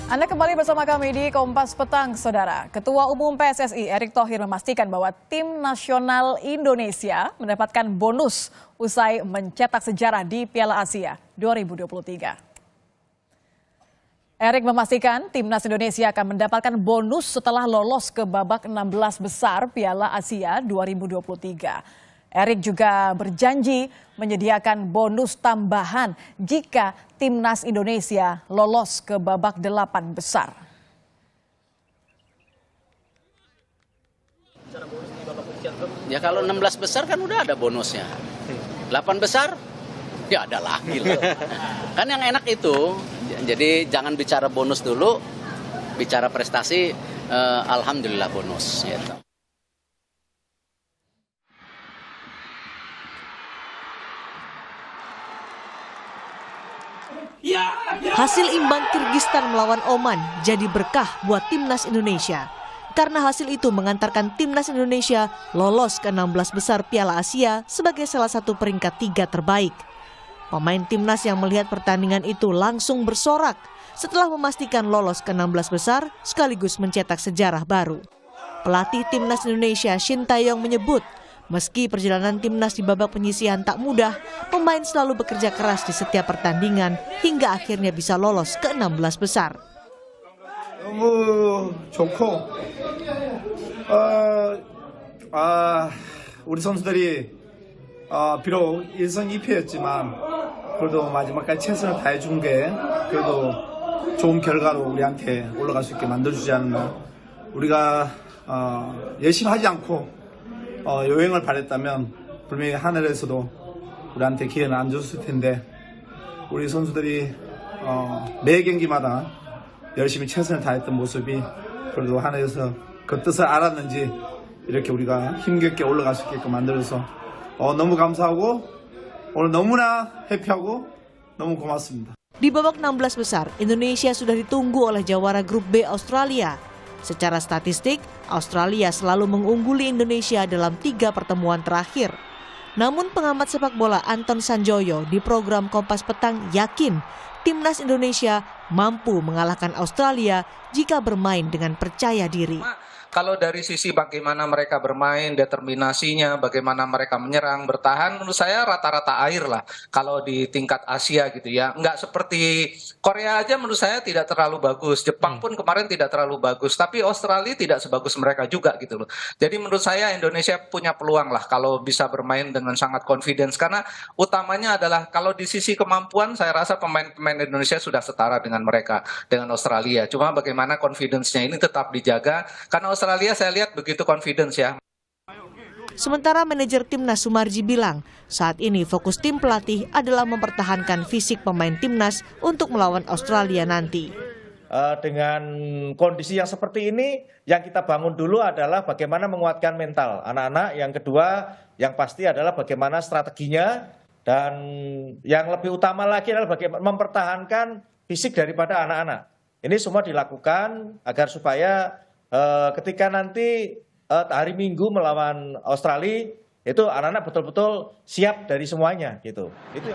Anda kembali bersama kami di Kompas Petang, Saudara. Ketua Umum PSSI Erick Thohir memastikan bahwa tim nasional Indonesia mendapatkan bonus usai mencetak sejarah di Piala Asia 2023. Erick memastikan timnas Indonesia akan mendapatkan bonus setelah lolos ke babak 16 besar Piala Asia 2023. Erick juga berjanji menyediakan bonus tambahan jika timnas Indonesia lolos ke babak 8 besar. Ya kalau 16 besar kan udah ada bonusnya. 8 besar ya ada lagi loh. Kan yang enak itu. Jadi jangan bicara bonus dulu, bicara prestasi, alhamdulillah bonus gitu. Hasil imbang Kirgistan melawan Oman jadi berkah buat timnas Indonesia. Karena hasil itu mengantarkan timnas Indonesia lolos ke 16 besar Piala Asia sebagai salah satu peringkat 3 terbaik. Pemain timnas yang melihat pertandingan itu langsung bersorak setelah memastikan lolos ke 16 besar sekaligus mencetak sejarah baru. Pelatih timnas Indonesia Shin Tae-yong menyebut, meski perjalanan timnas di babak penyisihan tak mudah, pemain selalu bekerja keras di setiap pertandingan hingga akhirnya bisa lolos ke 16 besar. 너무 좋고, 우리 선수들이 비록 1승 2패였지만 그래도 마지막까지 최선을 다해준 게 그래도 좋은 결과로 우리한테 올라갈 수 있게 만들어주지 않나. 우리가 열심히 하지 않고 요행을 바랬다면 분명히 하늘에서도 우리한테 기회는 안 줬을 텐데 우리 선수들이 매 경기마다 열심히 최선을 다했던 모습이 그래도 하늘에서 그 뜻을 알았는지 이렇게 우리가 힘겹게 올라갈 수 있게끔 만들어서 너무 감사하고 오늘 너무나 해피하고 너무 고맙습니다. Di babak 16 besar, Indonesia sudah ditunggu oleh jawara grup B Australia. Secara statistik, Australia selalu mengungguli Indonesia dalam 3 pertemuan terakhir. Namun pengamat sepak bola Anton Sanjoyo di program Kompas Petang yakin timnas Indonesia mampu mengalahkan Australia jika bermain dengan percaya diri. Kalau dari sisi bagaimana mereka bermain, determinasinya, bagaimana mereka menyerang, bertahan, menurut saya rata-rata air lah kalau di tingkat Asia gitu ya. Nggak seperti Korea aja menurut saya tidak terlalu bagus. Jepang pun kemarin tidak terlalu bagus. Tapi Australia tidak sebagus mereka juga gitu loh. Jadi menurut saya Indonesia punya peluang lah kalau bisa bermain dengan sangat confidence. Karena utamanya adalah kalau di sisi kemampuan saya rasa pemain-pemain Indonesia sudah setara dengan mereka, dengan Australia. Cuma bagaimana confidence-nya ini tetap dijaga. Karena Australia saya lihat begitu confidence ya. Sementara manajer timnas Sumarji bilang, saat ini fokus tim pelatih adalah mempertahankan fisik pemain timnas untuk melawan Australia nanti. Dengan kondisi yang seperti ini, yang kita bangun dulu adalah bagaimana menguatkan mental anak-anak. Yang kedua, yang pasti adalah bagaimana strateginya. Dan yang lebih utama lagi adalah bagaimana mempertahankan fisik daripada anak-anak. Ini semua dilakukan agar supaya ketika nanti hari Minggu melawan Australia itu anak-anak betul-betul siap dari semuanya gitu.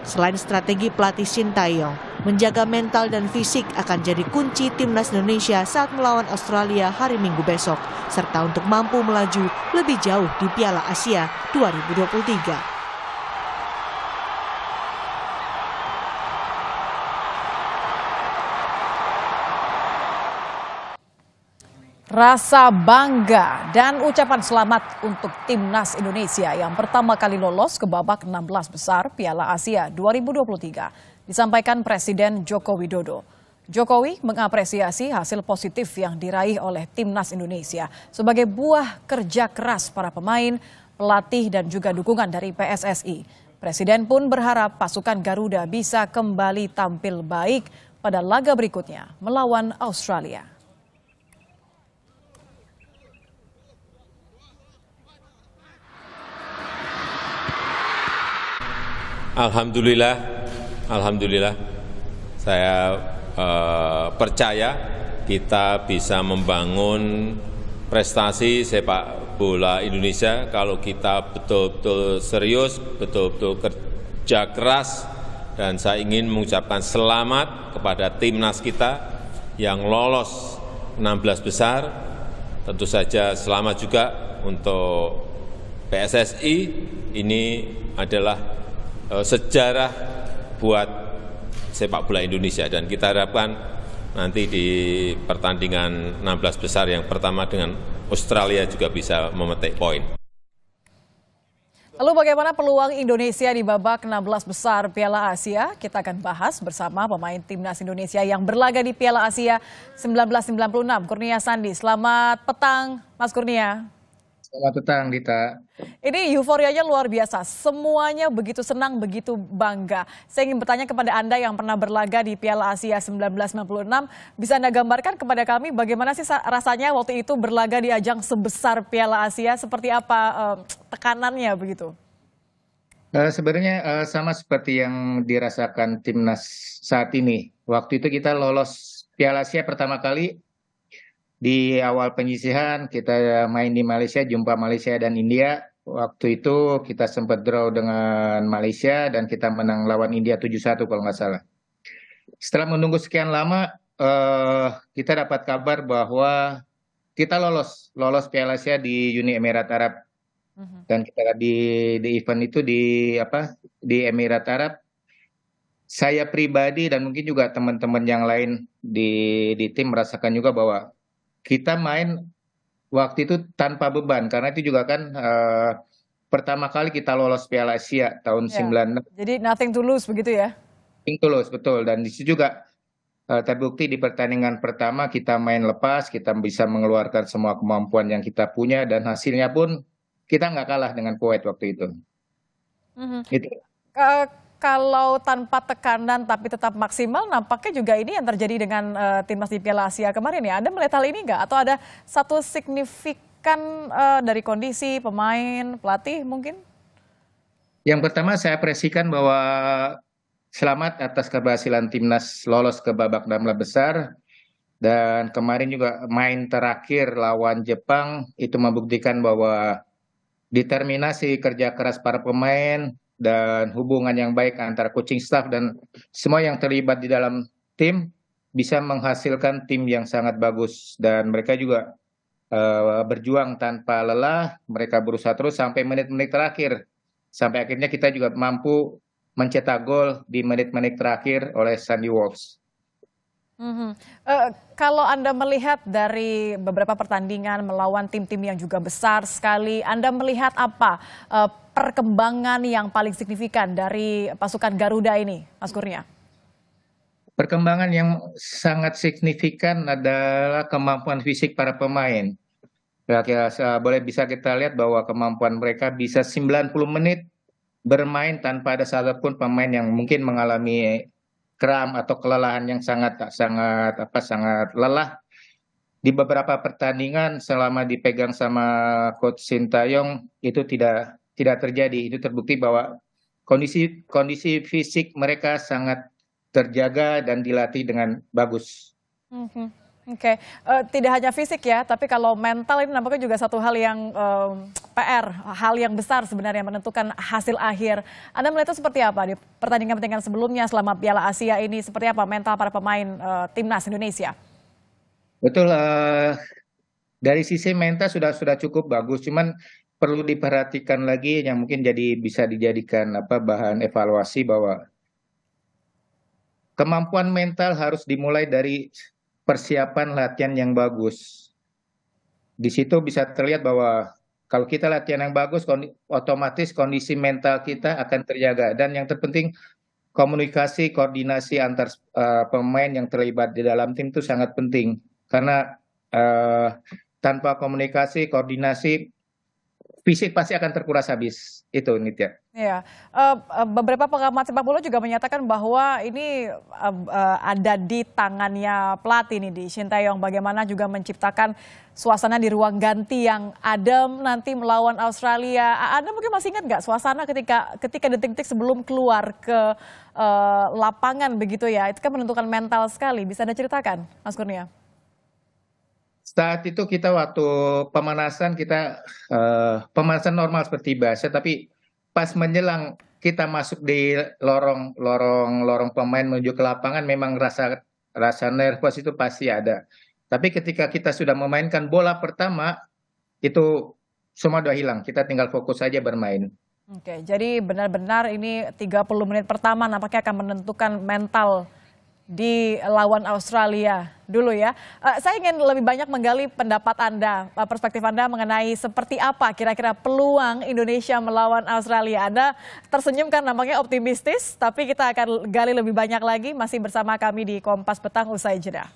Selain strategi pelatih Shin Tae-yong, menjaga mental dan fisik akan jadi kunci timnas Indonesia saat melawan Australia hari Minggu besok, serta untuk mampu melaju lebih jauh di Piala Asia 2023. Rasa bangga dan ucapan selamat untuk timnas Indonesia yang pertama kali lolos ke babak 16 besar Piala Asia 2023 disampaikan Presiden Joko Widodo. Jokowi mengapresiasi hasil positif yang diraih oleh timnas Indonesia sebagai buah kerja keras para pemain, pelatih dan juga dukungan dari PSSI. Presiden pun berharap pasukan Garuda bisa kembali tampil baik pada laga berikutnya melawan Australia. Alhamdulillah, saya percaya kita bisa membangun prestasi sepak bola Indonesia kalau kita betul-betul serius, betul-betul kerja keras, dan saya ingin mengucapkan selamat kepada timnas kita yang lolos 16 besar. Tentu saja selamat juga untuk PSSI. Ini adalah sejarah buat sepak bola Indonesia, dan kita harapkan nanti di pertandingan 16 besar yang pertama dengan Australia juga bisa memetik poin. Lalu bagaimana peluang Indonesia di babak 16 besar Piala Asia? Kita akan bahas bersama pemain timnas Indonesia yang berlaga di Piala Asia 1996, Kurnia Sandi. Selamat petang, Mas Kurnia. Selamat petang, Dita. Ini euforianya luar biasa, semuanya begitu senang, begitu bangga. Saya ingin bertanya kepada Anda yang pernah berlaga di Piala Asia 1996, bisa Anda gambarkan kepada kami bagaimana sih rasanya waktu itu berlaga di ajang sebesar Piala Asia, seperti apa tekanannya begitu? Sebenarnya sama seperti yang dirasakan timnas saat ini. Waktu itu kita lolos Piala Asia pertama kali. Di awal penyisihan kita main di Malaysia, jumpa Malaysia dan India. Waktu itu kita sempat draw dengan Malaysia dan kita menang lawan India 7-1 kalau nggak salah. Setelah menunggu sekian lama, kita dapat kabar bahwa kita lolos Piala Asia di Uni Emirat Arab. Dan kita di event itu di Emirat Arab. Saya pribadi dan mungkin juga teman-teman yang lain di tim merasakan juga bahwa kita main waktu itu tanpa beban, karena itu juga kan pertama kali kita lolos Piala Asia tahun 96. Jadi nothing to lose begitu ya? Nothing to lose, betul. Dan di situ juga terbukti di pertandingan pertama kita main lepas, kita bisa mengeluarkan semua kemampuan yang kita punya, dan hasilnya pun kita nggak kalah dengan Kuwait waktu itu. Itu. Kalau tanpa tekanan tapi tetap maksimal, nampaknya juga ini yang terjadi dengan timnas di Piala Asia kemarin ya. Anda melihat hal ini nggak? Atau ada satu signifikan dari kondisi pemain, pelatih mungkin? Yang pertama saya apresiasikan bahwa selamat atas keberhasilan timnas lolos ke babak 16 besar. Dan kemarin juga main terakhir lawan Jepang itu membuktikan bahwa determinasi, kerja keras para pemain, dan hubungan yang baik antara coaching staff dan semua yang terlibat di dalam tim bisa menghasilkan tim yang sangat bagus. Dan mereka juga berjuang tanpa lelah, mereka berusaha terus sampai menit-menit terakhir. Sampai akhirnya kita juga mampu mencetak gol di menit-menit terakhir oleh Sandy Walsh. Kalau Anda melihat dari beberapa pertandingan melawan tim-tim yang juga besar sekali, Anda melihat apa perkembangan yang paling signifikan dari pasukan Garuda ini, Mas Kurnia? Perkembangan yang sangat signifikan adalah kemampuan fisik para pemain. Boleh bisa kita lihat bahwa kemampuan mereka bisa 90 menit bermain tanpa ada satupun pemain yang mungkin mengalami kram atau kelelahan yang sangat lelah. Di beberapa pertandingan selama dipegang sama Coach Sintayong itu tidak terjadi. Itu terbukti bahwa kondisi fisik mereka sangat terjaga dan dilatih dengan bagus. Oke. Tidak hanya fisik ya, tapi kalau mental ini nampaknya juga satu hal yang PR, hal yang besar sebenarnya menentukan hasil akhir. Anda melihatnya seperti apa di pertandingan-pertandingan sebelumnya selama Piala Asia ini, seperti apa mental para pemain timnas Indonesia? Betul, dari sisi mental sudah cukup bagus, cuman perlu diperhatikan lagi yang mungkin bisa dijadikan bahan evaluasi bahwa kemampuan mental harus dimulai dari persiapan latihan yang bagus. Di situ bisa terlihat bahwa kalau kita latihan yang bagus, otomatis kondisi mental kita akan terjaga. Dan yang terpenting, komunikasi, koordinasi antar pemain yang terlibat di dalam tim itu sangat penting. Karena tanpa komunikasi, koordinasi, fisik pasti akan terkuras habis. Itu, Nitya. Ya, beberapa pengamat sepak bola juga menyatakan bahwa ini ada di tangannya pelatih nih di Sintayong, bagaimana juga menciptakan suasana di ruang ganti yang adem nanti melawan Australia. Anda mungkin masih ingat nggak suasana ketika detik-detik sebelum keluar ke lapangan begitu ya? Itu kan menentukan mental sekali. Bisa Anda ceritakan, Mas Kurnia? Saat itu kita waktu pemanasan pemanasan normal seperti biasa, tapi pas menjelang kita masuk di lorong pemain menuju ke lapangan memang rasa rasa nervous itu pasti ada. Tapi ketika kita sudah memainkan bola pertama, itu semua udah hilang. Kita tinggal fokus saja bermain. Oke, jadi benar-benar ini 30 menit pertama nampaknya akan menentukan mental di lawan Australia dulu ya. Saya ingin lebih banyak menggali pendapat Anda, perspektif Anda mengenai seperti apa kira-kira peluang Indonesia melawan Australia. Anda tersenyum kan nampaknya optimistis, tapi kita akan gali lebih banyak lagi masih bersama kami di Kompas Petang usai jeda.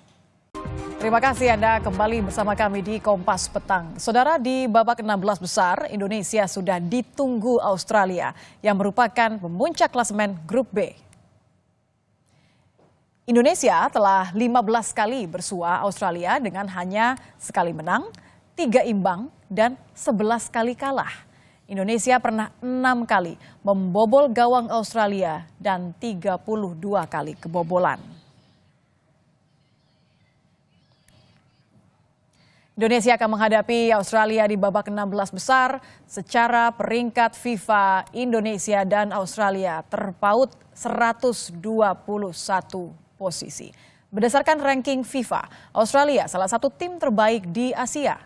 Terima kasih Anda kembali bersama kami di Kompas Petang. Saudara, di babak 16 besar, Indonesia sudah ditunggu Australia yang merupakan pemuncak klasemen Grup B. Indonesia telah 15 kali bersua Australia dengan hanya sekali menang, 3 imbang, dan 11 kali kalah. Indonesia pernah 6 kali membobol gawang Australia dan 32 kali kebobolan. Indonesia akan menghadapi Australia di babak 16 besar. Secara peringkat FIFA, Indonesia dan Australia terpaut 121 posisi. Berdasarkan ranking FIFA, Australia salah satu tim terbaik di Asia.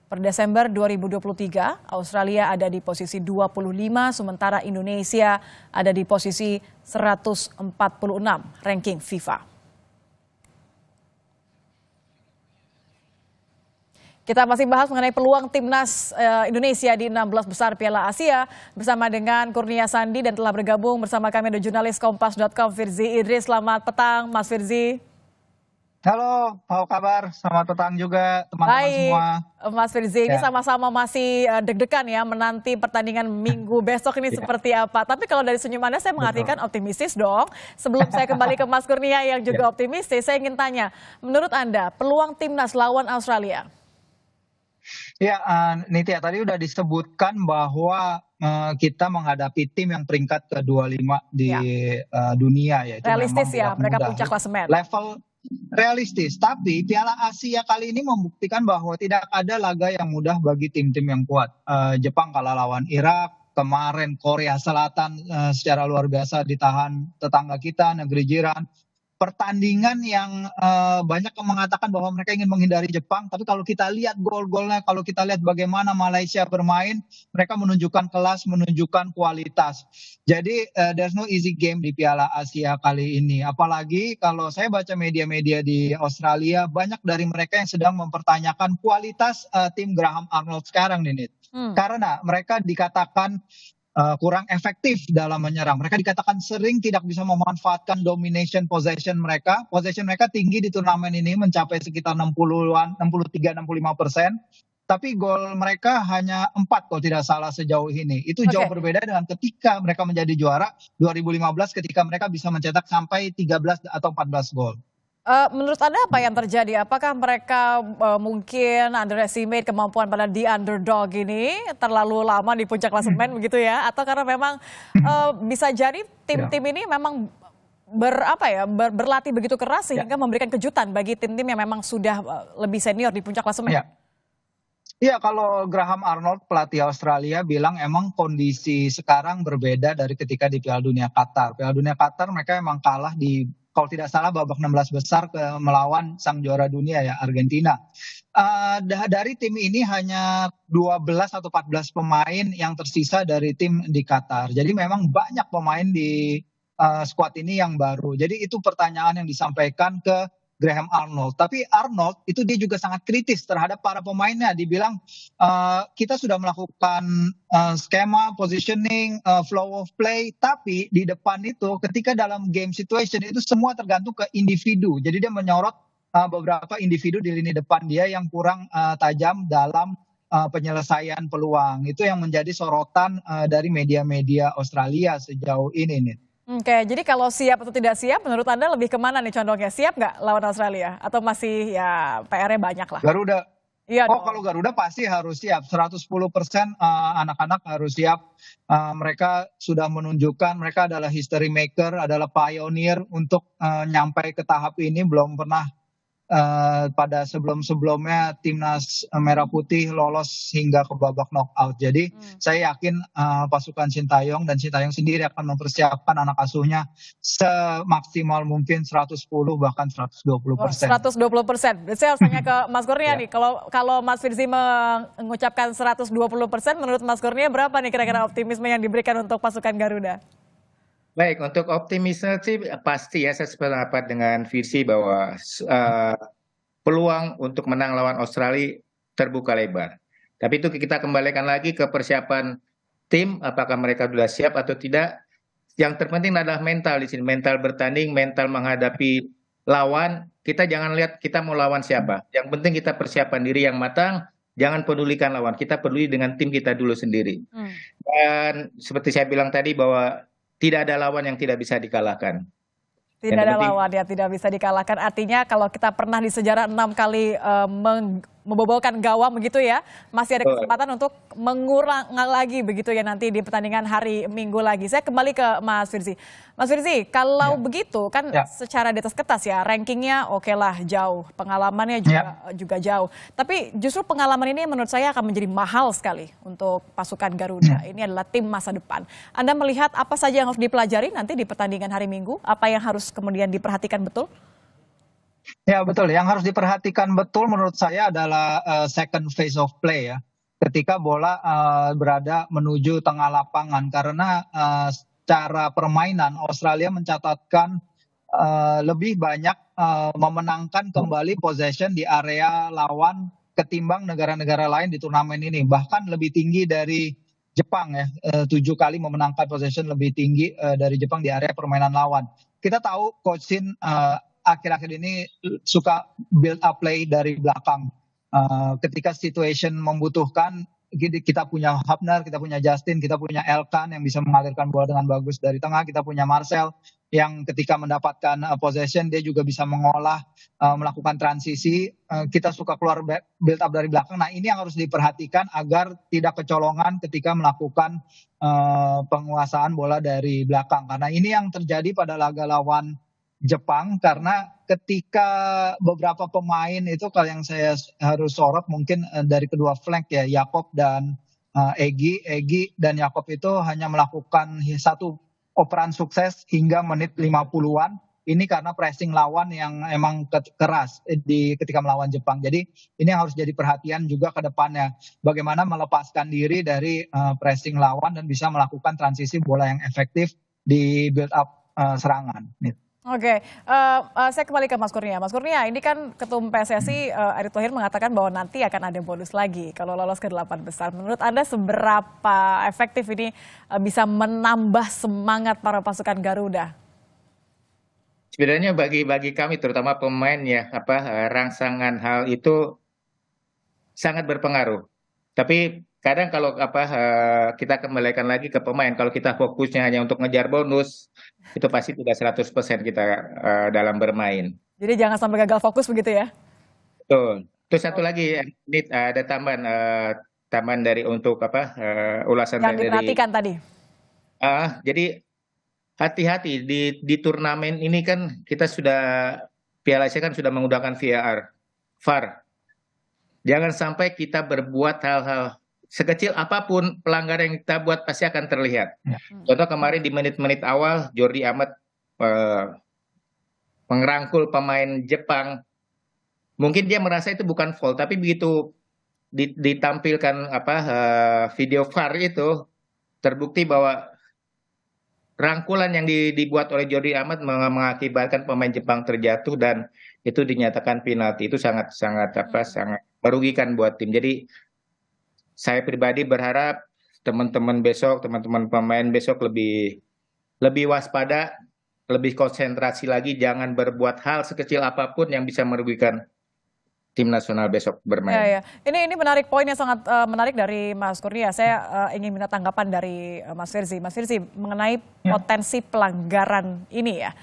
Per Desember 2023, Australia ada di posisi 25, sementara Indonesia ada di posisi 146 ranking FIFA. Kita masih bahas mengenai peluang timnas Indonesia di 16 besar Piala Asia bersama dengan Kurnia Sandi dan telah bergabung bersama kami ada jurnalis Kompas.com Firzi Idris. Selamat petang Mas Firzi. Halo, apa kabar? Selamat petang juga teman-teman semua. Mas Firzi, ini sama-sama masih deg-degan ya menanti pertandingan Minggu besok ini seperti apa. Tapi kalau dari senyum Anda saya mengartikan optimistis dong. Sebelum saya kembali ke Mas Kurnia yang juga optimistis, saya ingin tanya, menurut Anda peluang timnas lawan Australia? Ya, Nitya, tadi udah disebutkan bahwa kita menghadapi tim yang peringkat ke-25 di dunia. Ya, itu realistis ya, mereka mudah. puncak klasemen. Level realistis, tapi Piala Asia kali ini membuktikan bahwa tidak ada laga yang mudah bagi tim-tim yang kuat. Jepang kalah lawan Irak, kemarin Korea Selatan secara luar biasa ditahan tetangga kita, negeri jiran. Pertandingan yang banyak yang mengatakan bahwa mereka ingin menghindari Jepang, tapi kalau kita lihat gol-golnya, kalau kita lihat bagaimana Malaysia bermain, mereka menunjukkan kelas, menunjukkan kualitas. Jadi there's no easy game di Piala Asia kali ini. Apalagi kalau saya baca media-media di Australia, banyak dari mereka yang sedang mempertanyakan kualitas tim Graham Arnold sekarang nih, Nit. Karena mereka dikatakan kurang efektif dalam menyerang. Mereka dikatakan sering tidak bisa memanfaatkan domination possession mereka. Possession mereka tinggi di turnamen ini mencapai sekitar 60-an, 63-65%. Tapi gol mereka hanya 4 kalau tidak salah sejauh ini. Itu jauh berbeda dengan ketika mereka menjadi juara 2015 ketika mereka bisa mencetak sampai 13 atau 14 gol. Menurut Anda apa yang terjadi? Apakah mereka mungkin underestimate kemampuan pada the underdog ini terlalu lama di puncak klasemen begitu ya? Atau karena memang bisa jadi tim-tim ini memang berlatih begitu keras sehingga memberikan kejutan bagi tim-tim yang memang sudah lebih senior di puncak klasemen? Iya, kalau Graham Arnold pelatih Australia bilang emang kondisi sekarang berbeda dari ketika di Piala Dunia Qatar. Piala Dunia Qatar mereka emang kalah di kalau tidak salah babak 16 besar melawan sang juara dunia ya Argentina. Dari tim ini hanya 12 atau 14 pemain yang tersisa dari tim di Qatar. Jadi memang banyak pemain di skuad ini yang baru. Jadi itu pertanyaan yang disampaikan ke Graham Arnold. Tapi Arnold itu dia juga sangat kritis terhadap para pemainnya. Dibilang kita sudah melakukan skema, positioning, flow of play. Tapi di depan itu ketika dalam game situation itu semua tergantung ke individu. Jadi dia menyorot beberapa individu di lini depan dia yang kurang tajam dalam penyelesaian peluang. Itu yang menjadi sorotan dari media-media Australia sejauh ini nih. Oke, jadi kalau siap atau tidak siap, menurut Anda lebih kemana nih condongnya? Siap nggak lawan Australia? Atau masih ya PR-nya banyak lah? Garuda. Iya dong. Kalau Garuda pasti harus siap. 110% anak-anak harus siap. Mereka sudah menunjukkan mereka adalah history maker, adalah pioneer untuk nyampe ke tahap ini. Belum pernah pada sebelum-sebelumnya timnas Merah Putih lolos hingga ke babak knockout. Jadi saya yakin pasukan Sintayong dan Sintayong sendiri akan mempersiapkan anak asuhnya semaksimal mungkin 110 bahkan 120%. 120%. Saya harus tanya ke Mas Kurnia nih, kalau Mas Firzi mengucapkan 120%, menurut Mas Kurnia berapa nih kira-kira optimisme yang diberikan untuk pasukan Garuda? Baik, untuk optimisme sih pasti ya, saya sependapat dengan Firzi bahwa peluang untuk menang lawan Australia terbuka lebar. Tapi itu kita kembalikan lagi ke persiapan tim, apakah mereka sudah siap atau tidak. Yang terpenting adalah mental di sini, mental bertanding, mental menghadapi lawan. Kita jangan lihat kita mau lawan siapa. Yang penting kita persiapan diri yang matang, jangan pedulikan lawan. Kita peduli dengan tim kita dulu sendiri. Dan seperti saya bilang tadi bahwa tidak ada lawan yang tidak bisa dikalahkan. Tidak ada lawan yang tidak bisa dikalahkan. Artinya kalau kita pernah di sejarah 6 kali membobolkan gawang begitu ya, masih ada kesempatan untuk mengulang lagi begitu ya nanti di pertandingan hari Minggu lagi. Saya kembali ke Mas Firzi. Mas Firzi, kalau begitu kan secara di atas kertas ya, rankingnya oke lah jauh, pengalamannya juga jauh. Tapi justru pengalaman ini menurut saya akan menjadi mahal sekali untuk pasukan Garuda. Ini adalah tim masa depan. Anda melihat apa saja yang harus dipelajari nanti di pertandingan hari Minggu? Apa yang harus kemudian diperhatikan betul? Ya betul, yang harus diperhatikan betul menurut saya adalah second phase of play ya. Ketika bola berada menuju tengah lapangan, karena secara permainan Australia mencatatkan lebih banyak memenangkan kembali possession di area lawan ketimbang negara-negara lain di turnamen ini. Bahkan lebih tinggi dari Jepang ya, 7 kali memenangkan possession lebih tinggi dari Jepang di area permainan lawan. Kita tahu Coach Shin akhir-akhir ini suka build up play dari belakang. Ketika situation membutuhkan, kita punya Hapner, kita punya Justin, kita punya Elkan yang bisa mengalirkan bola dengan bagus dari tengah. Kita punya Marcel yang ketika mendapatkan possession dia juga bisa mengolah, melakukan transisi. Kita suka keluar build up dari belakang. Nah ini yang harus diperhatikan agar tidak kecolongan ketika melakukan penguasaan bola dari belakang. Karena ini yang terjadi pada laga lawan Jepang, karena ketika beberapa pemain itu kalau yang saya harus sorot mungkin dari kedua flank ya, Yakob dan Egy dan Yakob itu hanya melakukan satu operan sukses hingga menit 50-an. Ini karena pressing lawan yang emang keras ketika melawan Jepang. Jadi ini yang harus jadi perhatian juga ke depannya. Bagaimana melepaskan diri dari pressing lawan dan bisa melakukan transisi bola yang efektif di build up serangan. Oke, saya kembali ke Mas Kurnia. Mas Kurnia, ini kan Ketum PSSI Erick Thohir mengatakan bahwa nanti akan ada bonus lagi kalau lolos ke 8 besar. Menurut Anda seberapa efektif ini bisa menambah semangat para pasukan Garuda? Sebenarnya bagi kami terutama pemain ya, rangsangan hal itu sangat berpengaruh. Tapi kadang kalau kita kembalikan lagi ke pemain, kalau kita fokusnya hanya untuk ngejar bonus, itu pasti tidak 100% kita dalam bermain. Jadi jangan sampai gagal fokus begitu ya? Betul. Terus satu lagi, ini ada tambahan dari untuk ulasan yang diperhatikan tadi. Jadi hati-hati di turnamen ini kan kita sudah Piala Asia kan sudah menggunakan VAR. Jangan sampai kita berbuat hal-hal sekecil apapun pelanggaran yang kita buat pasti akan terlihat. Contoh kemarin di menit-menit awal Jordi Amat mengerangkul pemain Jepang. Mungkin dia merasa itu bukan foul, tapi begitu ditampilkan video VAR itu terbukti bahwa rangkulan yang dibuat oleh Jordi Amat mengakibatkan pemain Jepang terjatuh dan itu dinyatakan penalti. Itu sangat merugikan buat tim. Jadi saya pribadi berharap teman-teman pemain besok lebih waspada, lebih konsentrasi lagi, jangan berbuat hal sekecil apapun yang bisa merugikan tim nasional besok bermain. Ya. Ini menarik, poin yang sangat menarik dari Mas Kurnia. Saya ingin minta tanggapan dari Mas Firzi. Mas Firzi mengenai potensi pelanggaran ini ya.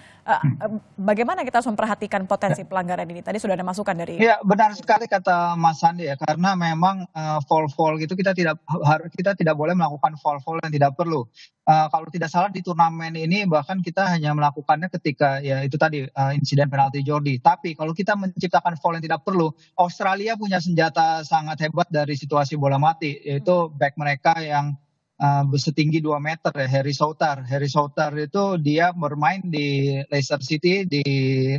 Bagaimana kita harus memperhatikan potensi pelanggaran ini? Tadi sudah ada masukan dari. Ya, benar sekali kata Mas Sandi ya, karena memang foul gitu kita tidak boleh melakukan foul yang tidak perlu. Kalau tidak salah di turnamen ini bahkan kita hanya melakukannya ketika ya itu tadi insiden penalti Jordi. Tapi kalau kita menciptakan foul yang tidak perlu, Australia punya senjata sangat hebat dari situasi bola mati, yaitu back mereka yang setinggi 2 meter ya, Harry Souttar. Harry Souttar itu dia bermain di Leicester City di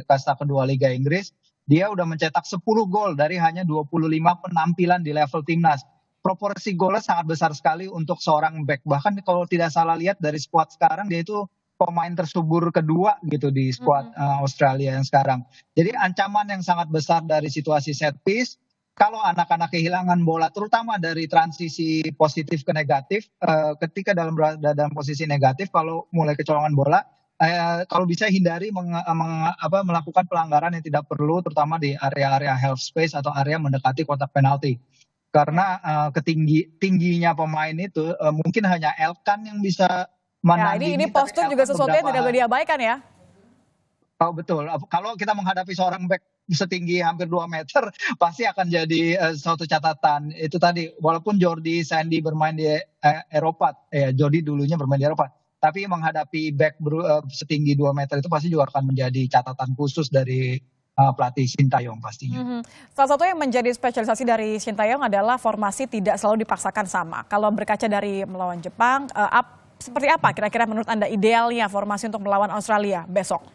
kasta kedua Liga Inggris. Dia udah mencetak 10 gol dari hanya 25 penampilan di level timnas. Proporsi golnya sangat besar sekali untuk seorang back. Bahkan kalau tidak salah lihat dari skuad sekarang dia itu pemain tersubur kedua gitu di skuad Australia yang sekarang. Jadi ancaman yang sangat besar dari situasi set piece. Kalau anak-anak kehilangan bola, terutama dari transisi positif ke negatif, ketika dalam posisi negatif, kalau mulai kecolongan bola, kalau bisa hindari melakukan pelanggaran yang tidak perlu, terutama di area-area half space atau area mendekati kotak penalti. Karena tingginya pemain itu mungkin hanya Elkan yang bisa menandingi. Ini postur juga sesuatu yang tidak boleh diabaikan ya. Oh betul, kalau kita menghadapi seorang back setinggi hampir 2 meter pasti akan jadi suatu catatan. Itu tadi, walaupun Jordi Sandy bermain di Eropa, Jordi dulunya bermain di Eropa, tapi menghadapi back setinggi 2 meter itu pasti juga akan menjadi catatan khusus dari pelatih Sintayong pastinya. Salah satu yang menjadi spesialisasi dari Sintayong adalah formasi tidak selalu dipaksakan sama. Kalau berkaca dari melawan Jepang, seperti apa kira-kira menurut Anda idealnya formasi untuk melawan Australia besok?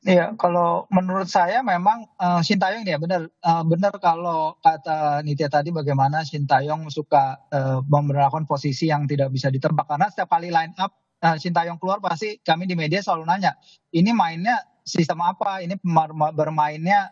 Iya, kalau menurut saya memang Sintayong ya benar kalau kata Nitya tadi bagaimana Sintayong suka memperlakukan posisi yang tidak bisa ditebak, karena setiap kali line up Sintayong keluar pasti kami di media selalu nanya, ini mainnya sistem apa, ini bermainnya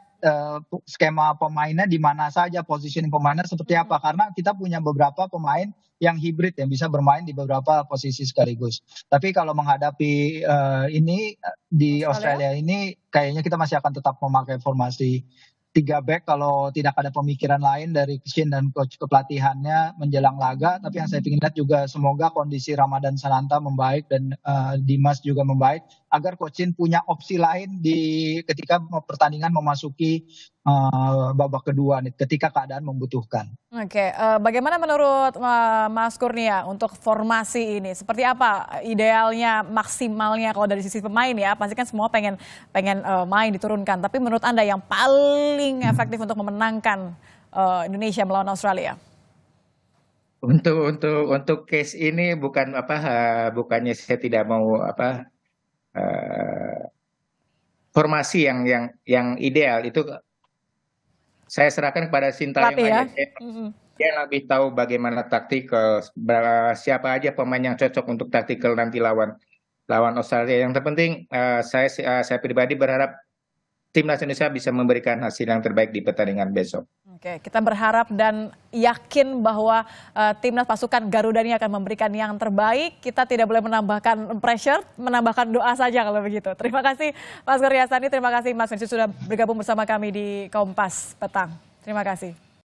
skema pemainnya di mana saja, positioning pemainnya seperti apa, karena kita punya beberapa pemain yang hibrid yang bisa bermain di beberapa posisi sekaligus. Tapi kalau menghadapi ini di Australia ini kayaknya kita masih akan tetap memakai formasi 3 back kalau tidak ada pemikiran lain dari Shin dan coach kepelatihannya menjelang laga. Tapi yang saya ingin lihat juga semoga kondisi Ramadan Sananta membaik dan Dimas juga membaik agar coach Shin punya opsi lain ketika pertandingan memasuki babak kedua ketika keadaan membutuhkan. Oke, bagaimana menurut Mas Kurnia untuk formasi ini? Seperti apa idealnya, maksimalnya kalau dari sisi pemain ya? Pasti kan semua pengen main diturunkan. Tapi menurut Anda yang paling efektif untuk memenangkan Indonesia melawan Australia? Untuk case ini bukannya saya tidak mau formasi yang ideal itu saya serahkan kepada Sintayong aja. Dia lebih tahu bagaimana taktikal, siapa aja pemain yang cocok untuk taktikal nanti lawan Australia. Yang terpenting saya pribadi berharap timnas Indonesia bisa memberikan hasil yang terbaik di pertandingan besok. Oke, kita berharap dan yakin bahwa timnas pasukan Garuda ini akan memberikan yang terbaik. Kita tidak boleh menambahkan pressure, menambahkan doa saja kalau begitu. Terima kasih Mas Kurnia Sandi, terima kasih Mas Vinicius sudah bergabung bersama kami di Kompas Petang. Terima kasih.